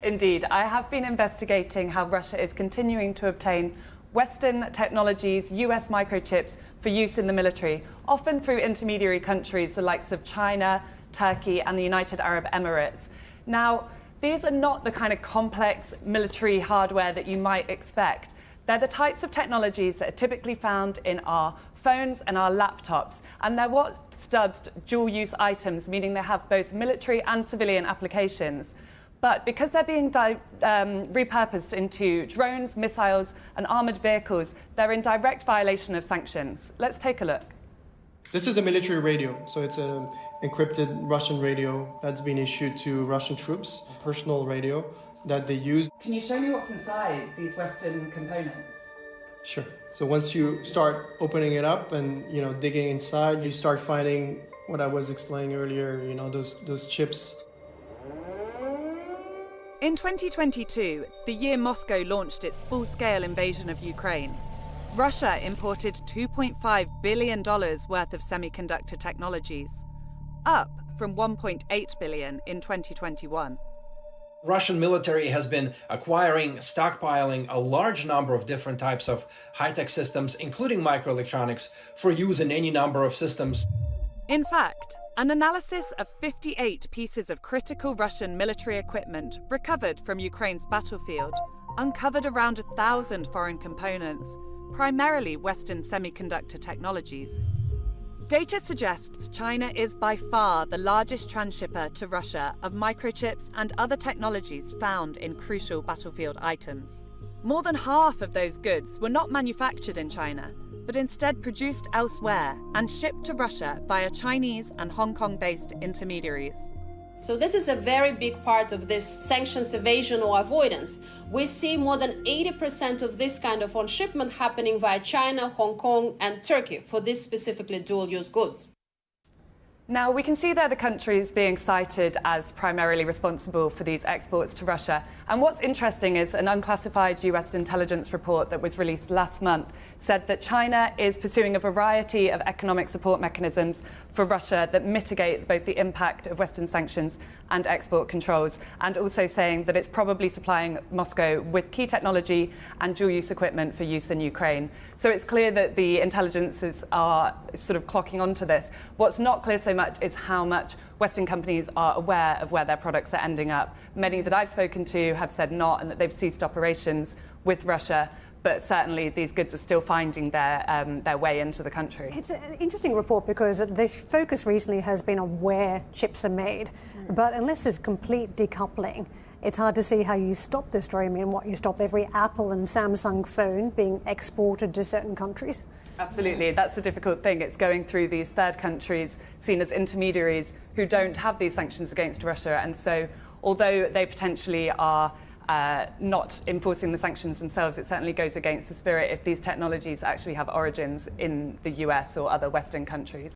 Indeed, I have been investigating how Russia is continuing to obtain Western technologies, US microchips for use in the military, often through intermediary countries, the likes of China, Turkey, and the United Arab Emirates. Now, these are not the kind of complex military hardware that you might expect. They're the types of technologies that are typically found in our phones and our laptops, and they're what's dubbed dual-use items, meaning they have both military and civilian applications. But because they're being repurposed into drones, missiles, and armoured vehicles, they're in direct violation of sanctions. Let's take a look. This is a military radio, so it's an encrypted Russian radio that's been issued to Russian troops, a personal radio that they use. Can you show me what's inside these Western components? Sure. So once you start opening it up and digging inside, you start finding what I was explaining earlier. Those chips. In 2022, the year Moscow launched its full-scale invasion of Ukraine, Russia imported $2.5 billion worth of semiconductor technologies, up from $1.8 billion in 2021. Russian military has been acquiring, stockpiling a large number of different types of high-tech systems, including microelectronics, for use in any number of systems. In fact, an analysis of 58 pieces of critical Russian military equipment recovered from Ukraine's battlefield uncovered around 1,000 foreign components, primarily Western semiconductor technologies. Data suggests China is by far the largest transshipper to Russia of microchips and other technologies found in crucial battlefield items. More than half of those goods were not manufactured in China, but instead produced elsewhere and shipped to Russia via Chinese and Hong Kong-based intermediaries. So this is a very big part of this sanctions evasion or avoidance. We see more than 80% of this kind of on shipment happening via China, Hong Kong, and Turkey for these specifically dual-use goods. Now, we can see there the countries being cited as primarily responsible for these exports to Russia. And what's interesting is an unclassified US intelligence report that was released last month said that China is pursuing a variety of economic support mechanisms for Russia that mitigate both the impact of Western sanctions and export controls, and also saying that it's probably supplying Moscow with key technology and dual-use equipment for use in Ukraine. So it's clear that the intelligences are sort of clocking onto this. What's not clear so much is how much Western companies are aware of where their products are ending up. Many that I've spoken to have said not, and that they've ceased operations with Russia, but certainly these goods are still finding their way into the country. It's an interesting report because the focus recently has been on where chips are made, but unless there's complete decoupling, it's hard to see how you stop this stream and what you stop every Apple and Samsung phone being exported to certain countries. Absolutely, that's the difficult thing. It's going through these third countries seen as intermediaries who don't have these sanctions against Russia, and so although they potentially are not enforcing the sanctions themselves, it certainly goes against the spirit if these technologies actually have origins in the US or other Western countries.